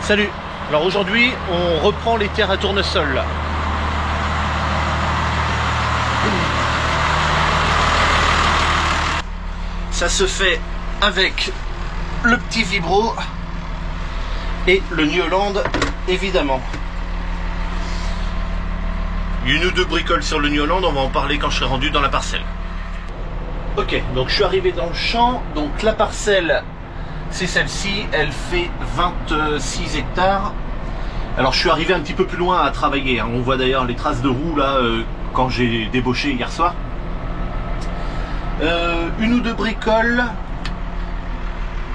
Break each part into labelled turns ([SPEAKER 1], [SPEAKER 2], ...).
[SPEAKER 1] Salut. Alors aujourd'hui, on reprend les terres à tournesol. Ça se fait avec le petit vibro et le New Holland, évidemment. Une ou deux bricoles sur le New Holland, on va en parler quand je serai rendu dans la parcelle. Ok, donc je suis arrivé dans le champ. Donc la parcelle, c'est celle-ci, elle fait 26 hectares. Alors je suis arrivé un petit peu plus loin à travailler, hein. On voit d'ailleurs les traces de roues là quand j'ai débauché hier soir. Une ou deux bricoles.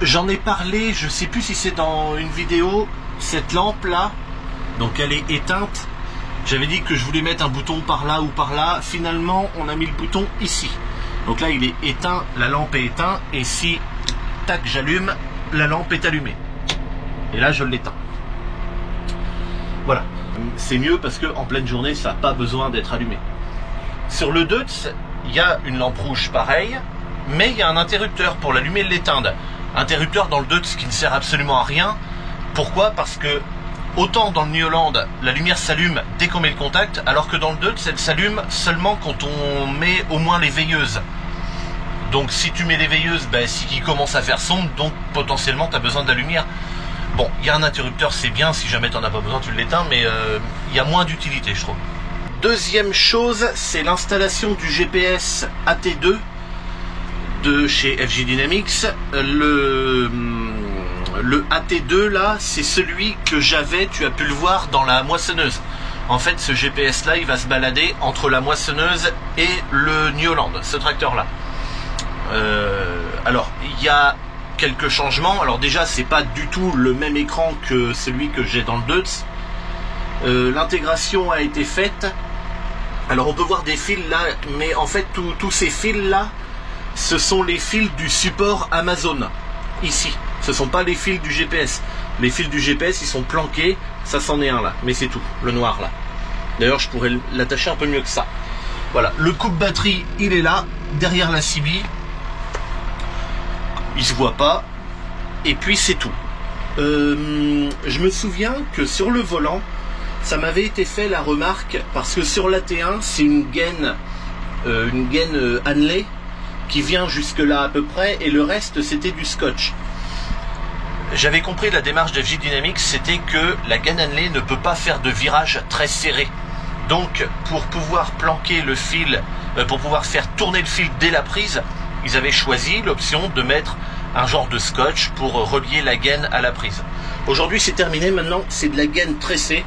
[SPEAKER 1] J'en ai parlé, je sais plus si c'est dans une vidéo. Cette lampe là, donc elle est éteinte. J'avais dit que je voulais mettre un bouton par là ou par là. Finalement on a mis le bouton ici. Donc là il est éteint, la lampe est éteinte. Et si tac j'allume, la lampe est allumée. Et là je l'éteins. Voilà, c'est mieux parce qu'en pleine journée ça n'a pas besoin d'être allumé. Sur le Deutz, il y a une lampe rouge pareille, mais il y a un interrupteur pour l'allumer et l'éteindre. Interrupteur dans le Deutz qui ne sert absolument à rien. Pourquoi? Parce que autant dans le New Holland, la lumière s'allume dès qu'on met le contact, alors que dans le Deutz, elle s'allume seulement quand on met au moins les veilleuses. Donc si tu mets les veilleuses, ben, c'est qu'il commence à faire sombre, donc potentiellement tu as besoin de la lumière. Bon, il y a un interrupteur, c'est bien, si jamais tu n'en as pas besoin, tu l'éteins, mais il y a moins d'utilité, je trouve. Deuxième chose, c'est l'installation du GPS AT2 de chez FJ Dynamics. Le AT2 là, c'est celui que j'avais, tu as pu le voir, dans la moissonneuse. En fait, ce GPS là, il va se balader entre la moissonneuse et le New Holland, ce tracteur là. Alors, il y a quelques changements. Alors déjà, c'est pas du tout le même écran que celui que j'ai dans le Deutz. L'intégration a été faite. Alors on peut voir des fils là, mais en fait tous ces fils là, ce sont les fils du support Amazon. Ici, ce sont pas les fils du GPS. Les fils du GPS, ils sont planqués. Ça c'en est un là, mais c'est tout, le noir là. D'ailleurs, je pourrais l'attacher un peu mieux que ça. Voilà, le coupe-batterie, il est là, derrière la CB. Il se voit pas. Et puis c'est tout. Je me souviens que sur le volant, ça m'avait été fait la remarque, parce que sur la T1, c'est une gaine Hanley qui vient jusque là à peu près, et le reste c'était du scotch. J'avais compris la démarche de FJ Dynamics, c'était que la gaine Hanley ne peut pas faire de virage très serré. Donc pour pouvoir planquer le fil, pour pouvoir faire tourner le fil dès la prise, ils avaient choisi l'option de mettre un genre de scotch pour relier la gaine à la prise. Aujourd'hui c'est terminé, maintenant c'est de la gaine tressée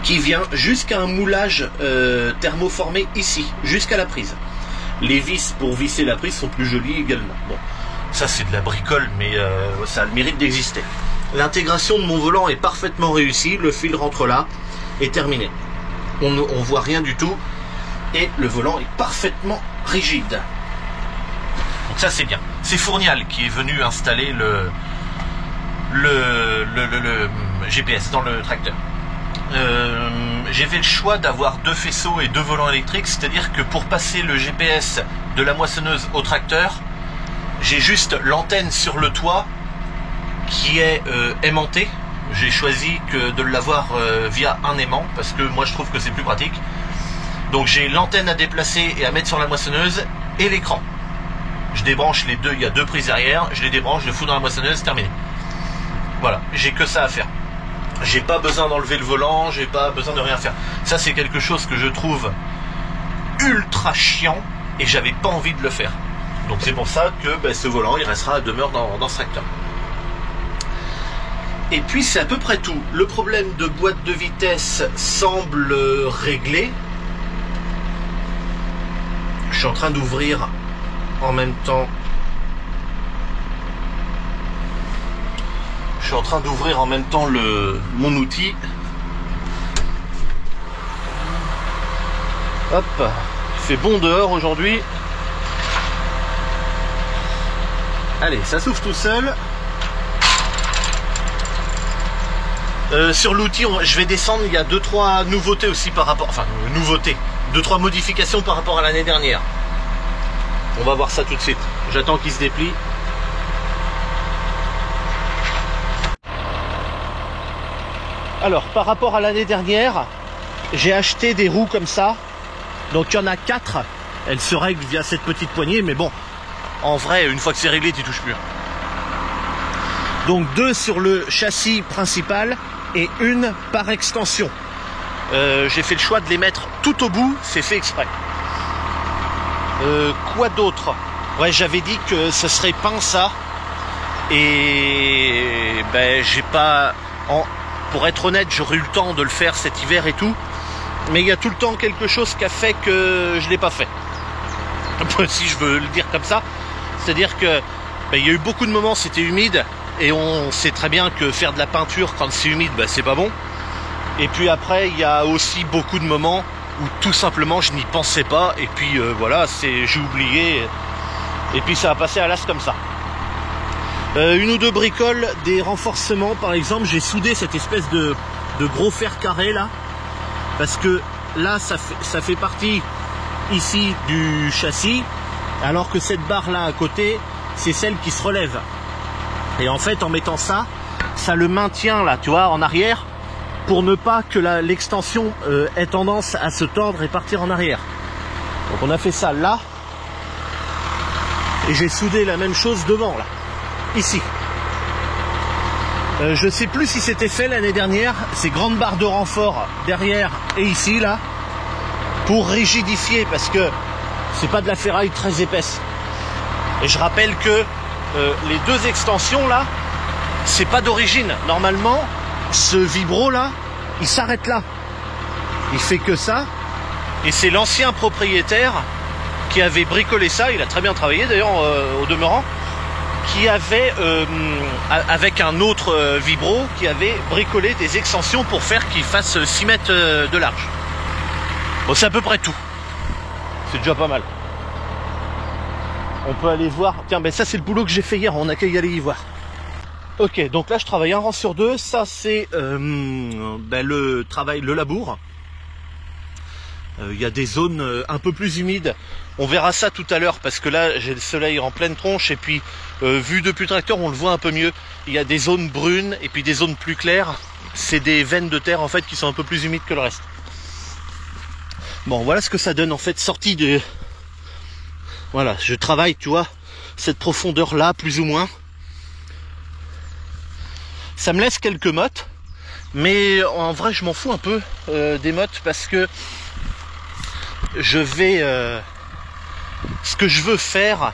[SPEAKER 1] qui vient jusqu'à un moulage thermoformé ici, jusqu'à la prise. Les vis pour visser la prise sont plus jolies également. Bon, ça c'est de la bricole, mais ça a le mérite d'exister. L'intégration de mon volant est parfaitement réussie, le fil rentre là, et terminé. On voit rien du tout, et le volant est parfaitement rigide. Donc ça c'est bien. C'est Fournial qui est venu installer le GPS dans le tracteur. J'ai fait le choix d'avoir deux faisceaux et deux volants électriques, c'est-à-dire que pour passer le GPS de la moissonneuse au tracteur, j'ai juste l'antenne sur le toit qui est aimantée. J'ai choisi de l'avoir via un aimant parce que moi je trouve que c'est plus pratique. Donc j'ai l'antenne à déplacer et à mettre sur la moissonneuse et l'écran. Je débranche les deux, il y a deux prises arrière, je les débranche, je les fous dans la moissonneuse, terminé. Voilà, j'ai que ça à faire. J'ai pas besoin d'enlever le volant, j'ai pas besoin de rien faire. Ça c'est quelque chose que je trouve ultra chiant et j'avais pas envie de le faire. Donc c'est pour ça que ce volant il restera à demeure dans ce tracteur. Et puis c'est à peu près tout. Le problème de boîte de vitesse semble réglé. Je suis en train d'ouvrir en même temps. Je suis en train d'ouvrir en même temps mon outil. Hop, il fait bon dehors aujourd'hui. Allez, ça s'ouvre tout seul. Sur l'outil, je vais descendre. Il y a 2-3 nouveautés aussi par rapport. Enfin, nouveautés. 2-3 modifications par rapport à l'année dernière. On va voir ça tout de suite. J'attends qu'il se déplie. Alors, par rapport à l'année dernière, j'ai acheté des roues comme ça. Donc, il y en a 4. Elles se règlent via cette petite poignée. Mais bon, en vrai, une fois que c'est réglé, tu touches plus. Donc, 2 sur le châssis principal et 1 par extension. J'ai fait le choix de les mettre tout au bout. C'est fait exprès. Quoi d'autre? Ouais, j'avais dit que ce serait peint ça. Et ben, j'ai pas... Pour être honnête, j'aurais eu le temps de le faire cet hiver et tout, mais il y a tout le temps quelque chose qui a fait que je l'ai pas fait. Si je veux le dire comme ça, c'est-à-dire que ben, il y a eu beaucoup de moments, c'était humide, et on sait très bien que faire de la peinture quand c'est humide, ben, c'est pas bon. Et puis après, il y a aussi beaucoup de moments où tout simplement je n'y pensais pas, et puis voilà, j'ai oublié, et puis ça a passé à l'as comme ça. Une ou deux bricoles, des renforcements par exemple, j'ai soudé cette espèce de gros fer carré là, parce que là ça fait partie ici du châssis, alors que cette barre là à côté, c'est celle qui se relève. Et en fait en mettant ça, ça le maintient là, tu vois, en arrière, pour ne pas que l'extension ait tendance à se tordre et partir en arrière. Donc on a fait ça là, et j'ai soudé la même chose devant là. Ici. Je sais plus si c'était fait l'année dernière, ces grandes barres de renfort derrière et ici là, pour rigidifier, parce que c'est pas de la ferraille très épaisse. Et je rappelle que les 2 extensions là, c'est pas d'origine. Normalement, ce vibro là, il s'arrête là. Il fait que ça, et c'est l'ancien propriétaire qui avait bricolé ça, il a très bien travaillé d'ailleurs au demeurant, qui avait, avec un autre vibro, qui avait bricolé des extensions pour faire qu'il fasse 6 mètres de large. Bon, c'est à peu près tout. C'est déjà pas mal. On peut aller voir. Tiens, ben ça c'est le boulot que j'ai fait hier, on a qu'à y aller y voir. Ok, donc là je travaille un rang sur 2. Ça c'est le travail, le labour. Il y a des zones un peu plus humides. On verra ça tout à l'heure parce que là j'ai le soleil en pleine tronche, et puis vu depuis le tracteur on le voit un peu mieux. Il y a des zones brunes et puis des zones plus claires. C'est des veines de terre en fait qui sont un peu plus humides que le reste. Bon, voilà ce que ça donne en fait, sorti de... Voilà, je travaille, tu vois, cette profondeur là plus ou moins. Ça me laisse quelques mottes, mais en vrai je m'en fous un peu des mottes, parce que je vais... ce que je veux faire,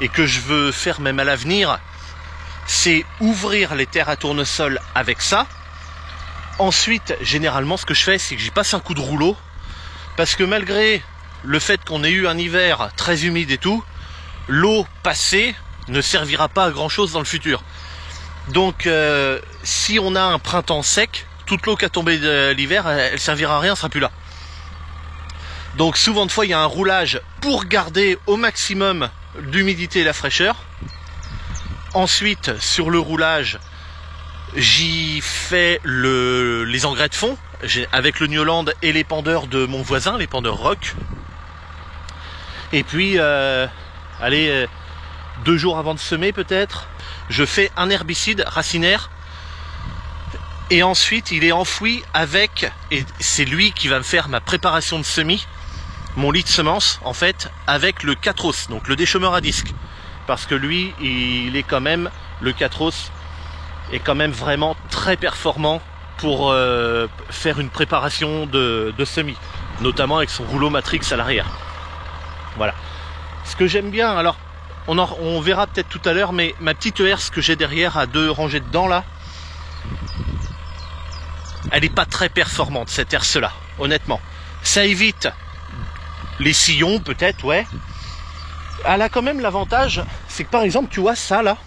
[SPEAKER 1] et que je veux faire même à l'avenir, c'est ouvrir les terres à tournesol avec ça. Ensuite, généralement, ce que je fais, c'est que j'y passe un coup de rouleau, parce que malgré le fait qu'on ait eu un hiver très humide et tout, l'eau passée ne servira pas à grand chose dans le futur. Donc, si on a un printemps sec, toute l'eau qui a tombé de l'hiver, elle servira à rien, elle sera plus là. Donc souvent de fois il y a un roulage pour garder au maximum l'humidité et la fraîcheur. Ensuite sur le roulage, j'y fais les engrais de fond avec le Newland et les pendeurs de mon voisin, les pendeurs Rock. Et puis allez, 2 jours avant de semer peut-être, je fais un herbicide racinaire. Et ensuite il est enfoui avec, et c'est lui qui va me faire ma préparation de semis, mon lit de semences en fait, avec le 4-os, donc le déchômeur à disque, parce que lui il est quand même, le 4-os est quand même vraiment très performant pour faire une préparation de semis, notamment avec son rouleau matrix à l'arrière. Voilà ce que j'aime bien. Alors on verra peut-être tout à l'heure, mais ma petite herse que j'ai derrière à 2 rangées dedans là, elle n'est pas très performante cette herse là, honnêtement. Ça évite les sillons peut-être, ouais. Elle a quand même l'avantage, c'est que par exemple tu vois ça là,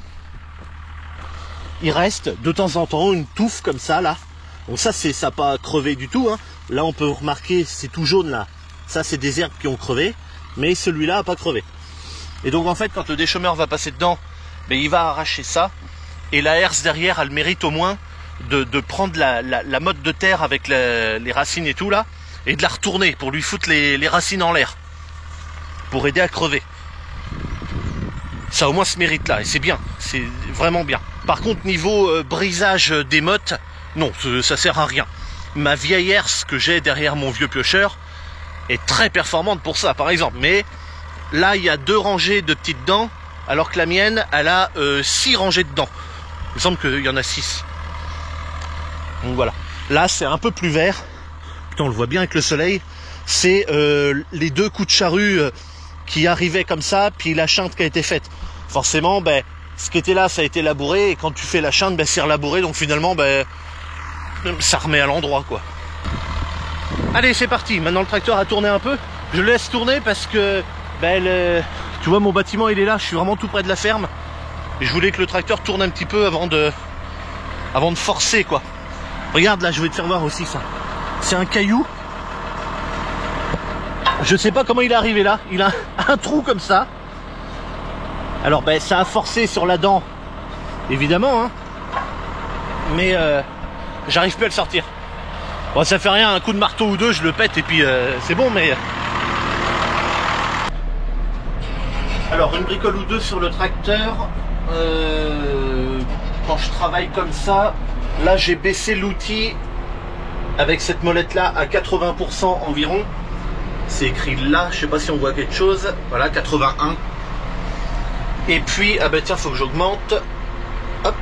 [SPEAKER 1] il reste de temps en temps une touffe comme ça là. Bon ça n'a pas crevé du tout, hein. Là on peut remarquer c'est tout jaune là. Ça c'est des herbes qui ont crevé, mais celui-là a pas crevé. Et donc en fait quand le déchômeur va passer dedans, ben, il va arracher ça. Et la herse derrière elle mérite au moins de prendre la motte de terre avec les racines et tout là, et de la retourner pour lui foutre les racines en l'air, pour aider à crever. Ça au moins se mérite là, et c'est bien, c'est vraiment bien. Par contre niveau brisage des mottes, non, ça sert à rien. Ma vieille herse que j'ai derrière mon vieux piocheur est très performante pour ça, par exemple. Mais là, il y a 2 rangées de petites dents, alors que la mienne, elle a 6 rangées de dents. Il me semble qu'il y en a 6. Donc voilà. Là, c'est un peu plus vert. Putain, on le voit bien avec le soleil. C'est les 2 coups de charrue qui arrivaient comme ça, puis la chinte qui a été faite. Forcément, ben, ce qui était là, ça a été labouré, et quand tu fais la chinte, ben, c'est relabouré, donc finalement, ben, ça remet à l'endroit, quoi. Allez, c'est parti. Maintenant, le tracteur a tourné un peu. Je le laisse tourner parce que, ben, tu vois, mon bâtiment, il est là. Je suis vraiment tout près de la ferme. Et je voulais que le tracteur tourne un petit peu avant de forcer, quoi. Regarde, là, je vais te faire voir aussi ça. C'est un caillou. Je sais pas comment il est arrivé là. Il a un trou comme ça. Alors, ben, ça a forcé sur la dent, évidemment, hein. Mais j'arrive plus à le sortir. Bon, ça fait rien, un coup de marteau ou 2, je le pète et puis c'est bon, mais... Alors, une bricole ou 2 sur le tracteur. Quand je travaille comme ça, là, j'ai baissé l'outil avec cette molette-là à 80% environ. C'est écrit là, je sais pas si on voit quelque chose. Voilà, 81. Et puis, ah ben tiens, faut que j'augmente. Hop,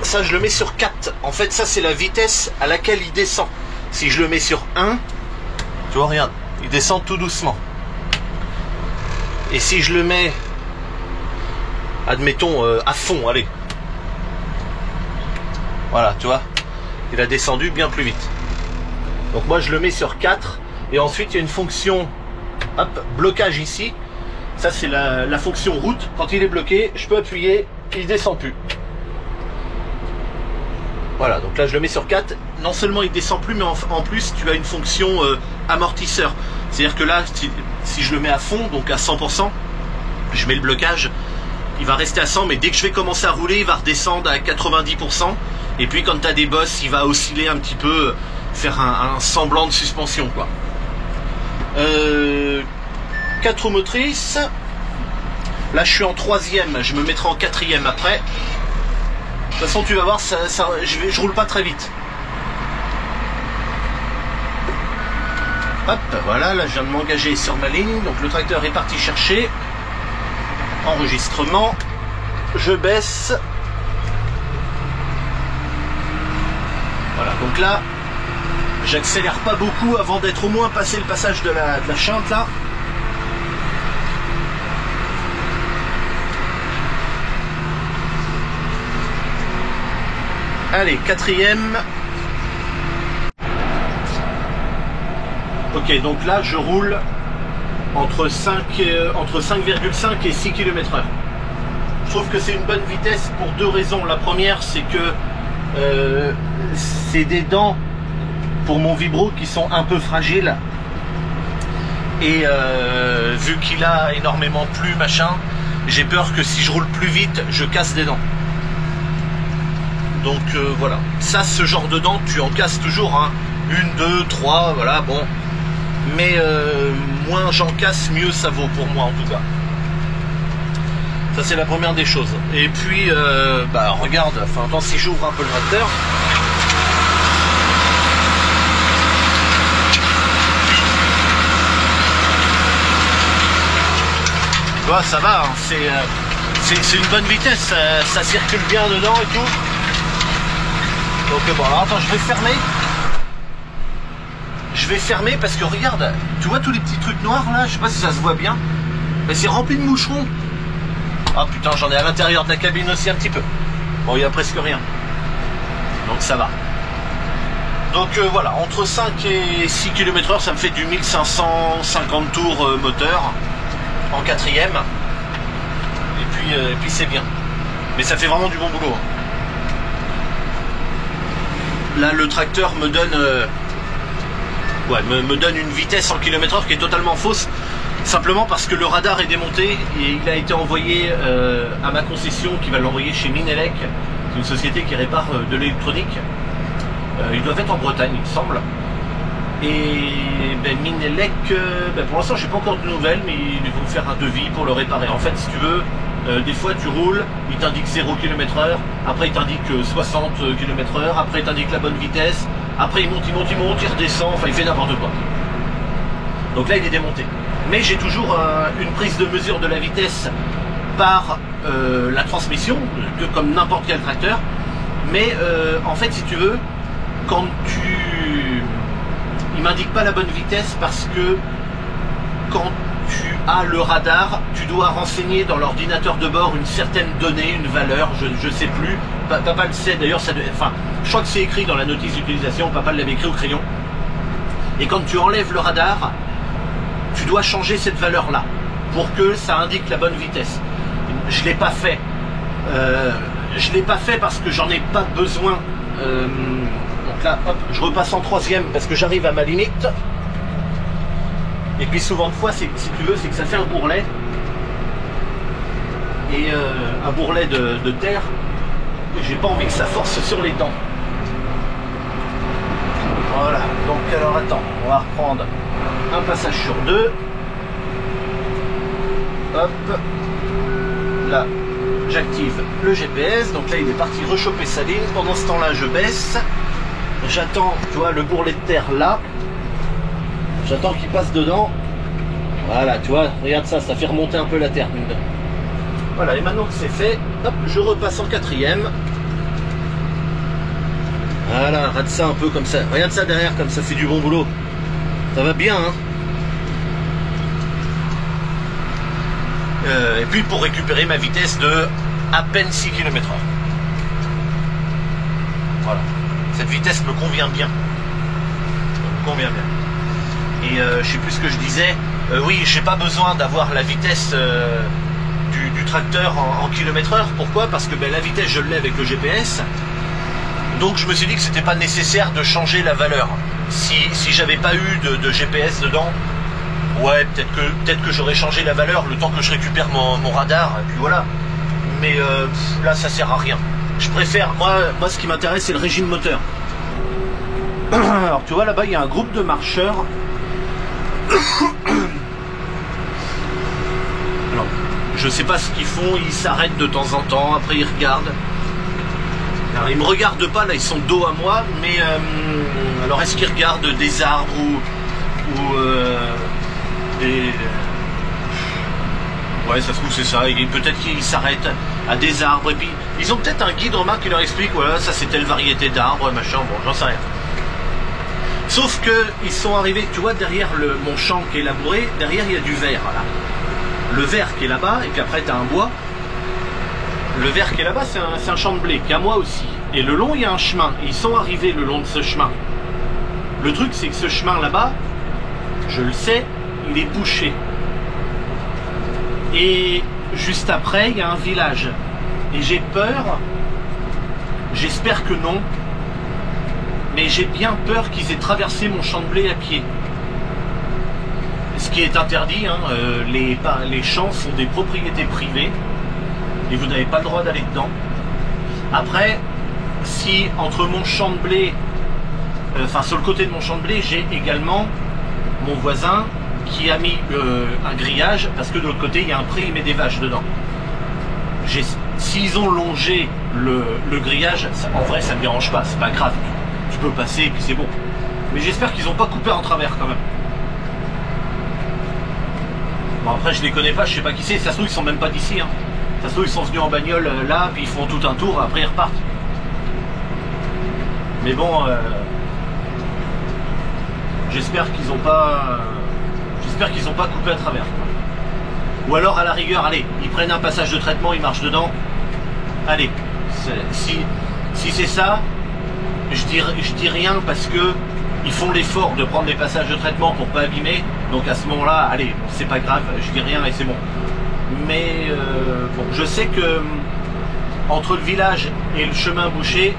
[SPEAKER 1] ça je le mets sur 4. En fait, ça c'est la vitesse à laquelle il descend. Si je le mets sur 1, tu vois, regarde, il descend tout doucement. Et si je le mets, admettons, à fond, allez. Voilà, tu vois, il a descendu bien plus vite. Donc moi je le mets sur 4. Et ensuite il y a une fonction, hop, blocage ici. Ça c'est la fonction route. Quand il est bloqué, je peux appuyer, il descend plus. Voilà, donc là je le mets sur 4. Non seulement il descend plus, mais en plus tu as une fonction amortisseur. C'est-à-dire que là, si je le mets à fond, donc à 100%, je mets le blocage, il va rester à 100, mais dès que je vais commencer à rouler, il va redescendre à 90%. Et puis quand tu as des bosses, il va osciller un petit peu, faire un semblant de suspension, quoi. 4 roues motrices. Là je suis en 3e, je me mettrai en 4e après. De toute façon tu vas voir, je roule pas très vite. Hop, voilà, là je viens de m'engager sur ma ligne. Donc le tracteur est parti chercher. Enregistrement. Je baisse. Voilà, donc là j'accélère pas beaucoup avant d'être au moins passé le passage de la chinte là. Allez, 4e. Ok, donc là je roule entre 5,5 et 6 km/h. Je trouve que c'est une bonne vitesse pour 2 raisons. La première, c'est que c'est des dents pour mon vibro qui sont un peu fragiles. Et vu qu'il a énormément plu, machin, j'ai peur que si je roule plus vite, je casse des dents. Donc voilà, ça, ce genre de dents, tu en casses toujours, hein. 1, 2, 3, voilà, bon. Mais moins j'en casse, mieux ça vaut pour moi en tout cas. Ça c'est la première des choses. Et puis, bah regarde, enfin attends, si j'ouvre un peu le tracteur. Tu vois, ça va, hein, c'est une bonne vitesse, ça circule bien dedans et tout. Donc bon, alors attends, je vais fermer. Je vais fermer parce que regarde, tu vois tous les petits trucs noirs là, je sais pas si ça se voit bien, mais c'est rempli de moucherons. Ah putain, j'en ai à l'intérieur de la cabine aussi un petit peu. Bon, il y a presque rien. Donc ça va. Donc voilà, entre 5 et 6 km/h, ça me fait du 1550 tours moteur en 4e. Et puis c'est bien. Mais ça fait vraiment du bon boulot. Là, le tracteur me donne, me donne une vitesse en km/h qui est totalement fausse, simplement parce que le radar est démonté et il a été envoyé à ma concession qui va l'envoyer chez Minelec, c'est une société qui répare de l'électronique. Ils doivent être en Bretagne, il me semble. Et ben, Minelec, pour l'instant, j'ai pas encore de nouvelles, mais ils vont faire un devis pour le réparer. En fait, si tu veux, Des fois tu roules, il t'indique 0 km/h, après il t'indique 60 km/h, après il t'indique la bonne vitesse, après il monte, il redescend, enfin il fait n'importe quoi. Donc là il est démonté. Mais j'ai toujours une prise de mesure de la vitesse par la transmission, comme n'importe quel tracteur. Mais en fait, si tu veux, quand il m'indique pas la bonne vitesse parce que quand tu as le radar, tu dois renseigner dans l'ordinateur de bord une certaine donnée, une valeur, je sais plus. Papa le sait d'ailleurs, enfin, je crois que c'est écrit dans la notice d'utilisation, papa l'avait écrit au crayon. Et quand tu enlèves le radar, tu dois changer cette valeur-là pour que ça indique la bonne vitesse. Je l'ai pas fait. Je l'ai pas fait parce que j'en ai pas besoin. Donc là, hop, je repasse en troisième parce que j'arrive à ma limite. Et puis souvent de fois, si tu veux, c'est que ça fait un bourrelet. Et un bourrelet de terre. Et j'ai pas envie que ça force sur les dents. Voilà. Donc alors attends, on va reprendre un passage sur deux. Hop. Là, j'active le GPS. Donc là, il est parti rechoper sa ligne. Pendant ce temps-là, je baisse. J'attends, tu vois, le bourrelet de terre là. J'attends qu'il passe dedans. Voilà, tu vois, regarde ça, ça fait remonter un peu la terre. Voilà, et maintenant que c'est fait, hop, je repasse en quatrième. Voilà, rate ça un peu comme ça. Regarde ça derrière, comme ça fait du bon boulot. Ça va bien, hein. Et puis pour récupérer ma vitesse de à peine 6 km/h. Voilà. Cette vitesse me convient bien. Me convient bien. Et je sais plus ce que je disais. Oui, j'ai pas besoin d'avoir la vitesse du tracteur en km/h. Pourquoi? Parce que la vitesse je l'ai avec le GPS. Donc je me suis dit que c'était pas nécessaire de changer la valeur. Si j'avais pas eu de GPS dedans, ouais, peut-être que j'aurais changé la valeur le temps que je récupère mon radar, et puis voilà. Mais là, ça sert à rien. Je préfère, moi ce qui m'intéresse, c'est le régime moteur. Alors, tu vois, là-bas, il y a un groupe de marcheurs. Alors, je sais pas ce qu'ils font, ils s'arrêtent de temps en temps, après ils regardent. Alors, ils me regardent pas, là, ils sont dos à moi, mais alors, est-ce qu'ils regardent des arbres ou des... Ouais, ça se trouve c'est ça, et peut-être qu'ils s'arrêtent à des arbres, et puis ils ont peut-être un guide Romain qui leur explique, voilà, ça c'est telle variété d'arbres, machin, bon, j'en sais rien. Sauf que ils sont arrivés, tu vois, derrière mon champ qui est labouré, derrière il y a du vert, là. Le vert qui est là-bas, et puis après tu as un bois. Le vert qui est là-bas, c'est un champ de blé, qui est à moi aussi. Et le long, il y a un chemin, et ils sont arrivés le long de ce chemin. Le truc, c'est que ce chemin là-bas, je le sais, il est bouché. Et juste après, il y a un village. Et j'ai peur, j'espère que non, mais j'ai bien peur qu'ils aient traversé mon champ de blé à pied. Ce qui est interdit, hein, les champs sont des propriétés privées et vous n'avez pas le droit d'aller dedans. Après, si entre mon champ de blé, enfin sur le côté de mon champ de blé, j'ai également mon voisin qui a mis un grillage parce que de l'autre côté il y a un pré, il met des vaches dedans. S'ils ont longé le grillage, en vrai ça me dérange pas, c'est pas grave, tu peux passer et puis c'est bon. Mais j'espère qu'ils n'ont pas coupé en travers quand même. Bon, après je les connais pas, je sais pas qui c'est, ça se trouve ils sont même pas d'ici, hein. Ça se trouve ils sont venus en bagnole là, puis ils font tout un tour, après ils repartent. Mais bon, j'espère qu'ils ont pas... J'espère qu'ils n'ont pas coupé à travers. Ou alors à la rigueur, allez, ils prennent un passage de traitement, ils marchent dedans. Allez, si c'est ça, je dis rien parce que ils font l'effort de prendre les passages de traitement pour pas abîmer. Donc à ce moment-là, allez, bon, c'est pas grave, je dis rien et c'est bon. Mais bon, je sais que entre le village et le chemin bouché,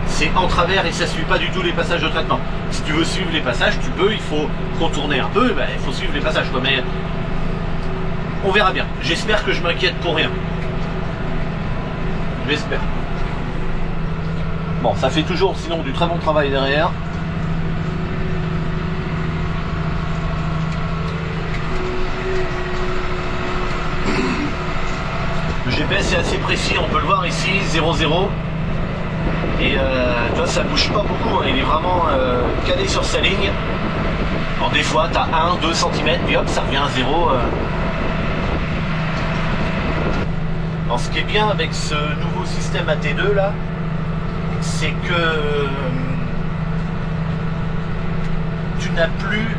[SPEAKER 1] c'est en travers et ça suit pas du tout les passages de traitement. Si tu veux suivre les passages, tu peux, il faut contourner un peu, il faut suivre les passages, quoi. Mais on verra bien. J'espère que je m'inquiète pour rien. J'espère. Bon, ça fait toujours sinon du très bon travail derrière. GPS est assez précis, on peut le voir ici, 0,0. Et tu vois, ça bouge pas beaucoup, hein. Il est vraiment calé sur sa ligne. Alors des fois, tu as 1-2 cm, puis hop, ça revient à 0. Alors ce qui est bien avec ce nouveau système AT2 là, c'est que tu n'as plus,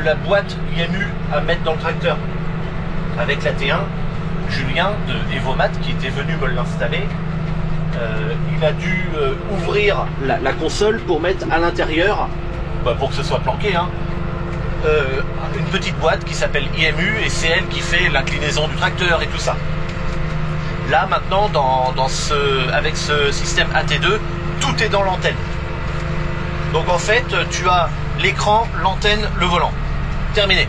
[SPEAKER 1] la boîte IMU à mettre dans le tracteur. Avec la T1, Julien de Evomat qui était venu me l'installer, il a dû ouvrir la console pour mettre à l'intérieur, pour que ce soit planqué, hein, une petite boîte qui s'appelle IMU, et c'est elle qui fait l'inclinaison du tracteur et tout ça. Là maintenant, avec ce système AT2, tout est dans l'antenne. Donc en fait, tu as l'écran, l'antenne, le volant. Terminé.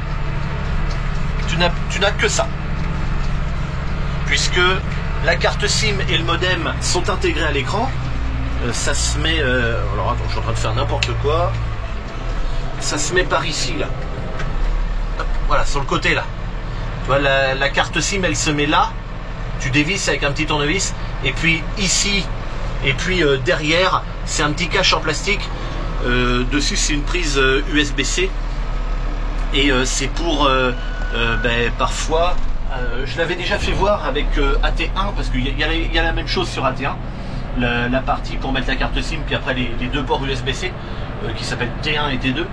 [SPEAKER 1] Tu n'as que ça. Puisque la carte SIM et le modem sont intégrés à l'écran. Ça se met... alors attends, je suis en train de faire n'importe quoi. Ça se met par ici, là. Hop, voilà, sur le côté, là. Tu vois, la carte SIM, elle se met là. Tu dévisses avec un petit tournevis. Et puis ici, et puis derrière, c'est un petit cache en plastique. Dessus, c'est une prise USB-C. Et c'est pour... parfois... je l'avais déjà fait voir avec AT1, parce qu'il y a la même chose sur AT1. La partie pour mettre la carte SIM, puis après les deux ports USB-C, qui s'appellent T1 et T2.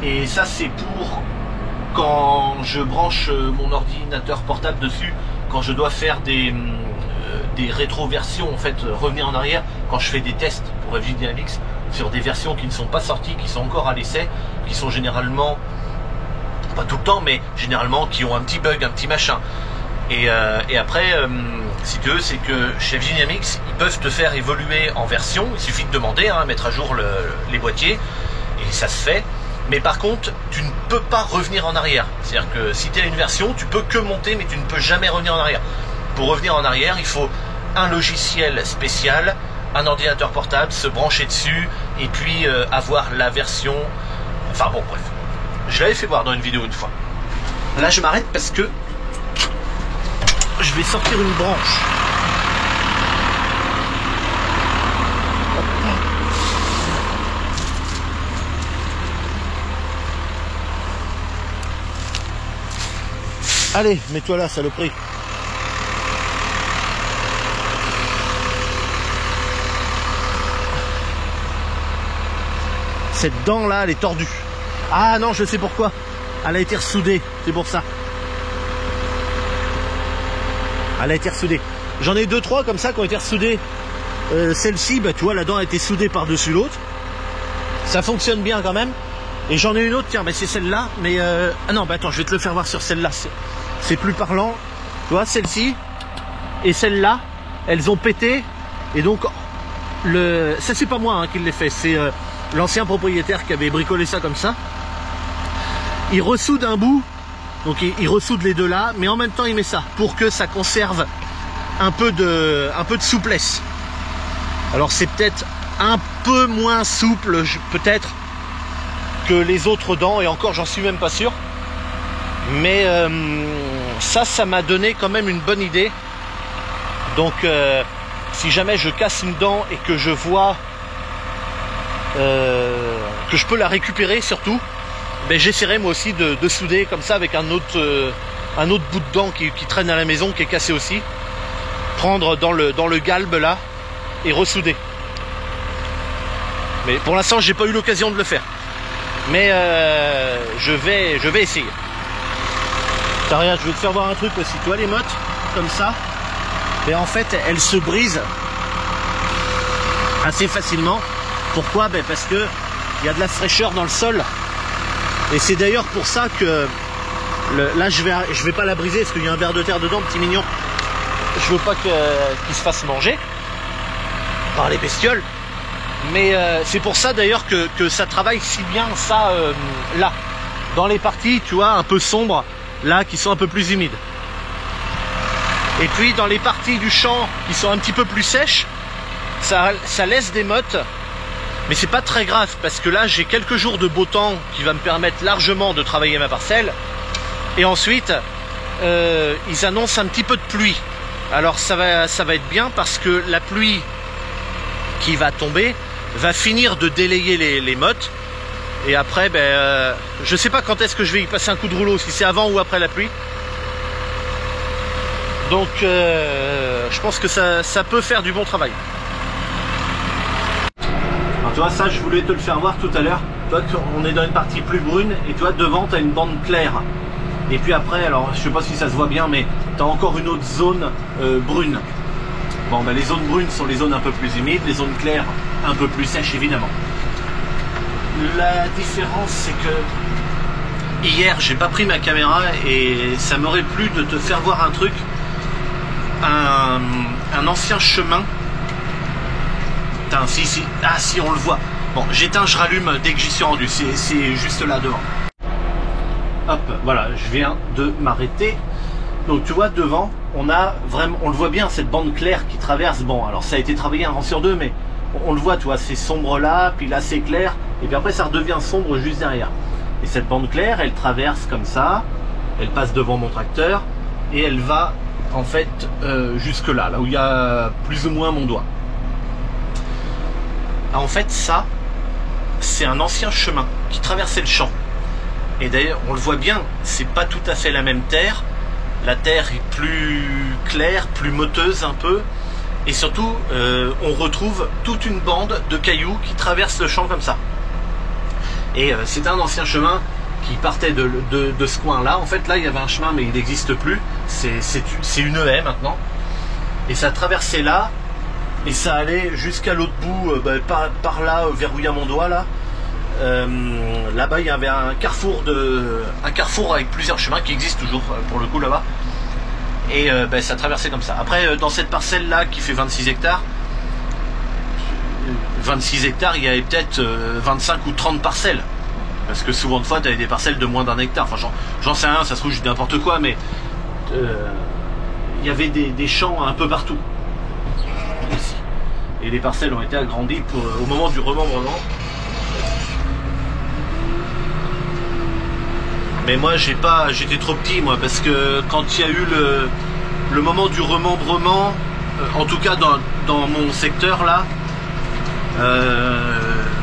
[SPEAKER 1] Et ça, c'est pour quand je branche mon ordinateur portable dessus, quand je dois faire des rétroversions, en fait, revenir en arrière, quand je fais des tests pour FJ Dynamics sur des versions qui ne sont pas sorties, qui sont encore à l'essai, qui sont généralement, pas tout le temps, mais généralement qui ont un petit bug, un petit machin. Et après, si tu veux, c'est que chez FJ Dynamics, ils peuvent te faire évoluer en version. Il suffit de demander, hein, mettre à jour les boîtiers, et ça se fait. Mais par contre, tu ne peux pas revenir en arrière. C'est-à-dire que si tu as une version, tu peux que monter, mais tu ne peux jamais revenir en arrière. Pour revenir en arrière, il faut un logiciel spécial, un ordinateur portable, se brancher dessus, et puis avoir la version... Enfin bon, bref. Je l'avais fait voir dans une vidéo une fois. Là, je m'arrête parce que je vais sortir une branche. Allez, mets-toi là, saloperie. Cette dent là, elle est tordue. Ah non, je sais pourquoi. Elle a été ressoudée, c'est pour ça. Elle a été ressoudée. J'en ai 2-3 comme ça qui ont été ressoudées. Celle-ci, bah, tu vois, la dent a été soudée par-dessus l'autre. Ça fonctionne bien quand même. Et j'en ai une autre, tiens, bah, c'est celle-là. Mais ah non, bah attends, je vais te le faire voir sur celle-là. C'est plus parlant. Tu vois, celle-ci et celle-là, elles ont pété. Et donc, ça c'est pas moi hein, qui l'ai fait. C'est l'ancien propriétaire qui avait bricolé ça comme ça. Il ressoude un bout. Donc il ressoude les deux là, mais en même temps il met ça pour que ça conserve un peu de souplesse. Alors c'est peut-être un peu moins souple peut-être que les autres dents, et encore j'en suis même pas sûr. Mais ça m'a donné quand même une bonne idée. Donc si jamais je casse une dent et que je vois que je peux la récupérer surtout, ben, j'essaierai moi aussi de souder comme ça avec un autre bout de dent qui traîne à la maison, qui est cassé aussi. Prendre dans le galbe là et ressouder. Mais pour l'instant j'ai pas eu l'occasion de le faire. Mais je vais essayer. T'as rien, je vais te faire voir un truc aussi. Tu vois les mottes comme ça, et en fait elles se brisent assez facilement. Pourquoi? Ben parce que il y a de la fraîcheur dans le sol. Et c'est d'ailleurs pour ça que là je vais pas la briser parce qu'il y a un ver de terre dedans, petit mignon. Je veux pas qu'il se fasse manger par les bestioles. Mais c'est pour ça d'ailleurs que ça travaille si bien ça là, dans les parties, tu vois, un peu sombres, là, qui sont un peu plus humides. Et puis dans les parties du champ qui sont un petit peu plus sèches, ça laisse des mottes. Mais c'est pas très grave parce que là j'ai quelques jours de beau temps qui va me permettre largement de travailler ma parcelle. Et ensuite ils annoncent un petit peu de pluie. Alors ça va être bien parce que la pluie qui va tomber va finir de délayer les mottes. Et après, je sais pas quand est-ce que je vais y passer un coup de rouleau, si c'est avant ou après la pluie. Donc je pense que ça peut faire du bon travail. Alors tu vois, ça je voulais te le faire voir tout à l'heure. Toi, on est dans une partie plus brune et toi devant tu as une bande claire. Et puis après, alors je sais pas si ça se voit bien, mais tu as encore une autre zone brune. Bon, les zones brunes sont les zones un peu plus humides, les zones claires un peu plus sèches évidemment. La différence c'est que hier j'ai pas pris ma caméra et ça m'aurait plu de te faire voir un truc, un ancien chemin. Putain, si on le voit. Bon, j'éteins, je rallume dès que j'y suis rendu, c'est juste là devant. Hop, voilà, je viens de m'arrêter. Donc tu vois devant, on le voit bien, cette bande claire qui traverse. Bon, alors ça a été travaillé un rang sur deux, mais on le voit, tu vois, c'est sombre là, puis là c'est clair, et puis après ça redevient sombre juste derrière. Et cette bande claire, elle traverse comme ça, elle passe devant mon tracteur, et elle va en fait jusque là où il y a plus ou moins mon doigt. En fait ça, c'est un ancien chemin qui traversait le champ. Et d'ailleurs, on le voit bien, c'est pas tout à fait la même terre. La terre est plus claire, plus moteuse un peu. Et surtout, on retrouve toute une bande de cailloux qui traversent le champ comme ça. Et c'est un ancien chemin qui partait de ce coin-là. En fait, là, il y avait un chemin, mais il n'existe plus. C'est une haie maintenant. Et ça traversait là. Et ça allait jusqu'à l'autre bout, par là, vers où il y a mon doigt, là. Là-bas il y avait un carrefour avec plusieurs chemins qui existent toujours pour le coup là-bas, et ça traversait comme ça. Après dans cette parcelle là qui fait 26 hectares, il y avait peut-être 25 ou 30 parcelles, parce que souvent de fois tu avais des parcelles de moins d'1 hectare. Enfin j'en sais rien, ça se trouve je dis n'importe quoi, mais il y avait des champs un peu partout ici, et les parcelles ont été agrandies au moment du remembrement. Mais moi j'étais trop petit moi, parce que quand il y a eu le moment du remembrement, en tout cas dans mon secteur là,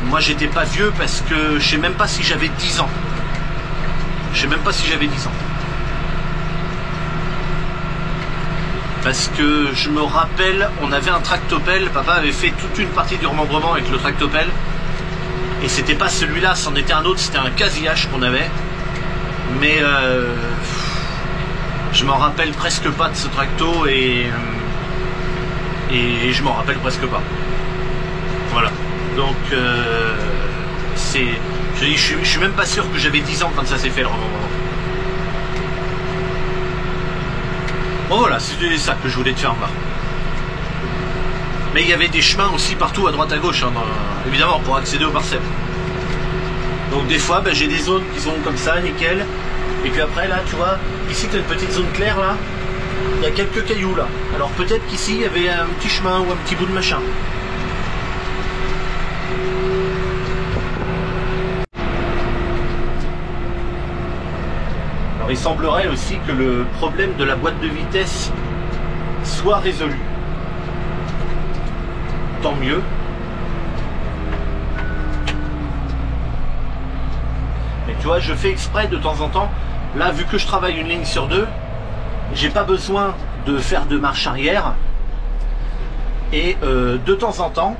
[SPEAKER 1] moi j'étais pas vieux, parce que je sais même pas si j'avais 10 ans. Parce que je me rappelle, on avait un tractopelle, papa avait fait toute une partie du remembrement avec le tractopelle, et c'était pas celui-là, c'en était un autre, c'était un casillage qu'on avait. Mais je m'en rappelle presque pas de ce tracto, et je m'en rappelle presque pas. Voilà. Donc je suis même pas sûr que j'avais 10 ans quand ça s'est fait le remembrement. Bon voilà, c'était ça que je voulais te faire voir. Mais il y avait des chemins aussi partout à droite à gauche, hein, évidemment, pour accéder aux parcelles. Donc des fois, j'ai des zones qui sont comme ça, nickel. Et puis après, là, tu vois, ici, tu as une petite zone claire, là. Il y a quelques cailloux, là. Alors peut-être qu'ici, il y avait un petit chemin ou un petit bout de machin. Alors il semblerait aussi que le problème de la boîte de vitesse soit résolu. Tant mieux. Tu vois, je fais exprès de temps en temps. Là, vu que je travaille une ligne sur deux, j'ai pas besoin de faire de marche arrière. Et de temps en temps,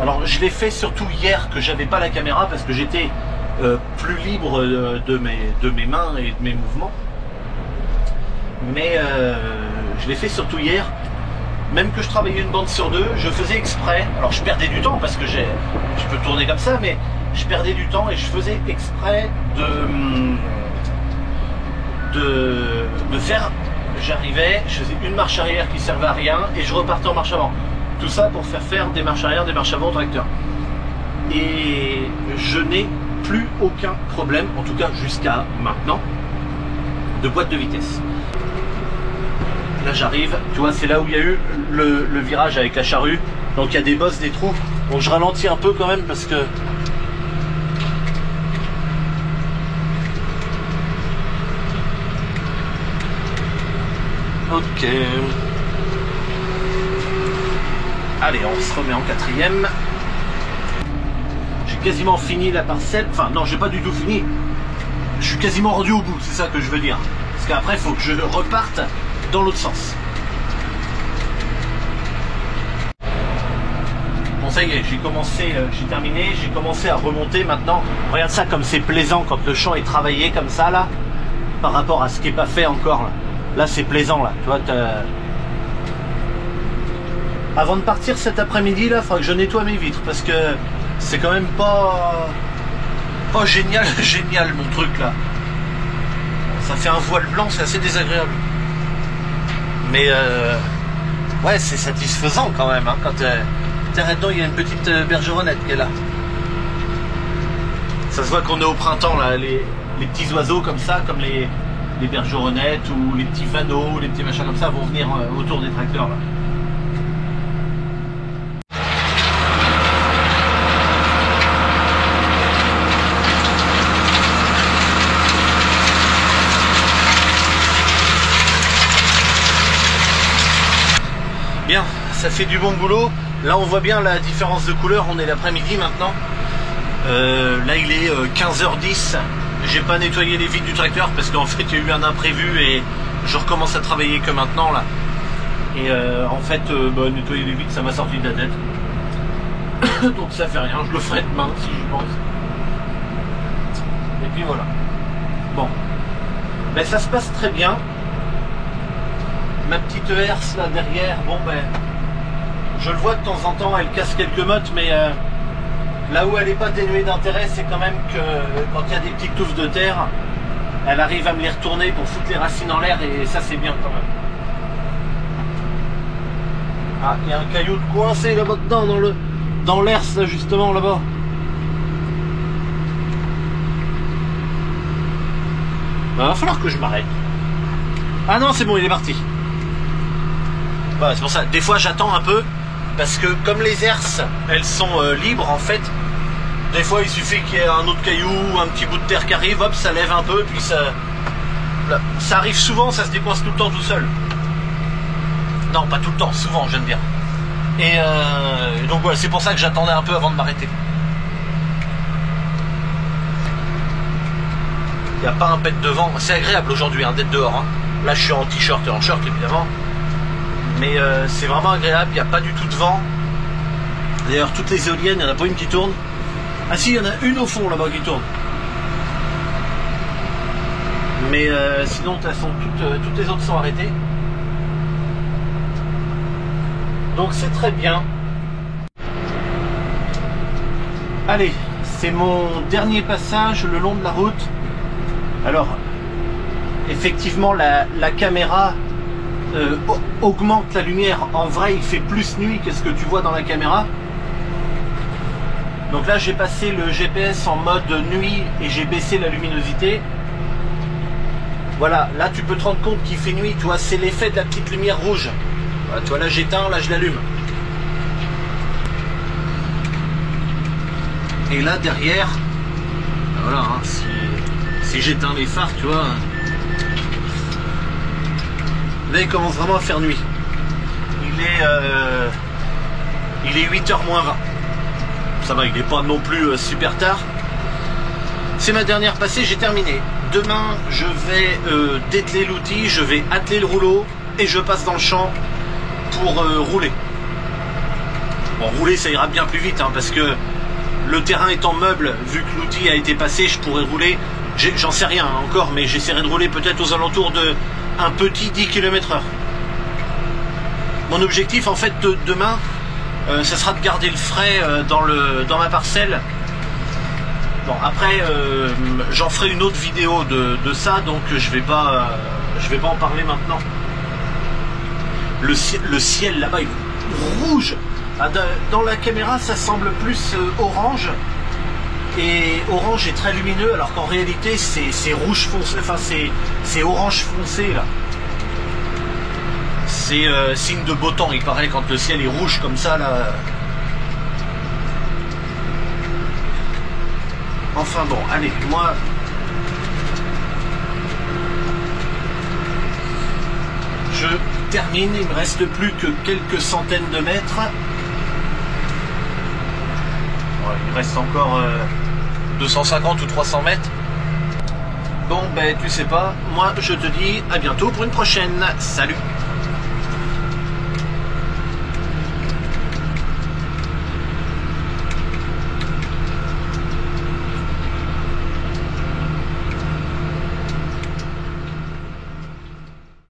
[SPEAKER 1] alors je l'ai fait surtout hier que j'avais pas la caméra, parce que j'étais plus libre de mes mains et de mes mouvements. Mais je l'ai fait surtout hier. Même que je travaillais une bande sur deux, je faisais exprès. Alors je perdais du temps parce que je peux tourner comme ça, mais je perdais du temps et je faisais exprès de faire. J'arrivais, je faisais une marche arrière qui servait à rien et je repartais en marche avant. Tout ça pour faire des marches arrière, des marches avant au tracteur. Et je n'ai plus aucun problème, en tout cas jusqu'à maintenant, de boîte de vitesse. Là j'arrive, tu vois, c'est là où il y a eu le virage avec la charrue. Donc il y a des bosses, des trous. Donc je ralentis un peu quand même parce que Ok. Allez, on se remet en quatrième. J'ai quasiment fini la parcelle. Enfin, non, j'ai pas du tout fini. Je suis quasiment rendu au bout, c'est ça que je veux dire. Parce qu'après, il faut que je reparte dans l'autre sens. Bon, ça y est, j'ai commencé, j'ai terminé, j'ai commencé à remonter maintenant. Regarde ça comme c'est plaisant quand le champ est travaillé comme ça, là, par rapport à ce qui n'est pas fait encore, là. Là, c'est plaisant, là. Tu vois, avant de partir cet après-midi, là, il faudra que je nettoie mes vitres, parce que c'est quand même pas génial, génial, mon truc, là. Ça fait un voile blanc, c'est assez désagréable. Mais, ouais, c'est satisfaisant quand même, hein, quand... Maintenant, il y a une petite bergeronnette qui est là. Ça se voit qu'on est au printemps, là, les petits oiseaux comme ça, comme les bergeronnettes ou les petits vanneaux, les petits machins comme ça vont venir autour des tracteurs, là. Bien, ça fait du bon boulot. Là on voit bien la différence de couleur, on est l'après-midi maintenant. Là il est 15h10. J'ai pas nettoyé les vitres du tracteur parce qu'en fait il y a eu un imprévu et je recommence à travailler que maintenant là. Et en fait nettoyer les vitres ça m'a sorti de la tête. Donc ça fait rien, je le ferai demain si j'y pense. Et puis voilà. Bon. Ben ça se passe très bien. Ma petite herse là derrière, bon ben je le vois de temps en temps, elle casse quelques mottes, mais là où elle n'est pas dénuée d'intérêt, c'est quand même que quand il y a des petites touffes de terre, elle arrive à me les retourner pour foutre les racines en l'air et ça c'est bien quand même. Ah, il y a un caillou coincé là-bas dedans, dans l'herse là justement là-bas. Il va falloir que je m'arrête. Ah non c'est bon, il est parti. Voilà, c'est pour ça, des fois j'attends un peu. Parce que comme les herses, elles sont libres en fait, des fois il suffit qu'il y ait un autre caillou, un petit bout de terre qui arrive, hop, ça lève un peu, puis ça arrive souvent, ça se décoince tout le temps tout seul. Non, pas tout le temps, souvent, je viens de dire. Et donc voilà, c'est pour ça que j'attendais un peu avant de m'arrêter. Il n'y a pas un pet de vent, c'est agréable aujourd'hui hein, d'être dehors. Hein. Là je suis en t-shirt et en short évidemment. Mais c'est vraiment agréable, il n'y a pas du tout de vent. D'ailleurs toutes les éoliennes, il n'y en a pas une qui tourne. Ah si, il y en a une au fond là-bas qui tourne. Mais sinon de toute façon toutes les autres sont arrêtées. Donc c'est très bien. Allez, c'est mon dernier passage le long de la route. Alors effectivement la caméra augmente la lumière. En vrai il fait plus nuit que ce que tu vois dans la caméra. Donc là j'ai passé le GPS en mode nuit et j'ai baissé la luminosité. Voilà, là tu peux te rendre compte qu'il fait nuit, tu vois, c'est l'effet de la petite lumière rouge. Voilà, tu vois, là j'éteins, là je l'allume. Et là derrière, voilà, hein, si j'éteins les phares, tu vois, là il commence vraiment à faire nuit. Il est 8h moins 20. Ça va, il n'est pas non plus super tard. C'est ma dernière passée, j'ai terminé. Demain, je vais dételer l'outil, je vais atteler le rouleau et je passe dans le champ pour rouler. Bon, rouler, ça ira bien plus vite, hein, parce que le terrain étant meuble, vu que l'outil a été passé, je pourrais rouler, j'en sais rien encore, mais j'essaierai de rouler peut-être aux alentours de un petit 10 km/h. Mon objectif, en fait, demain, ça sera de garder le frais dans ma parcelle. Bon, après, j'en ferai une autre vidéo de ça, donc je vais pas en parler maintenant. Le ciel là-bas, il est rouge. Ah, dans la caméra, ça semble plus orange. Et orange est très lumineux, alors qu'en réalité, c'est rouge foncé. Enfin, c'est orange foncé là. C'est signe de beau temps, il paraît, quand le ciel est rouge comme ça là. Enfin bon, allez, moi... je termine, il me reste plus que quelques centaines de mètres. Ouais, il reste encore 250 ou 300 mètres. Bon, ben tu sais pas, moi je te dis à bientôt pour une prochaine. Salut!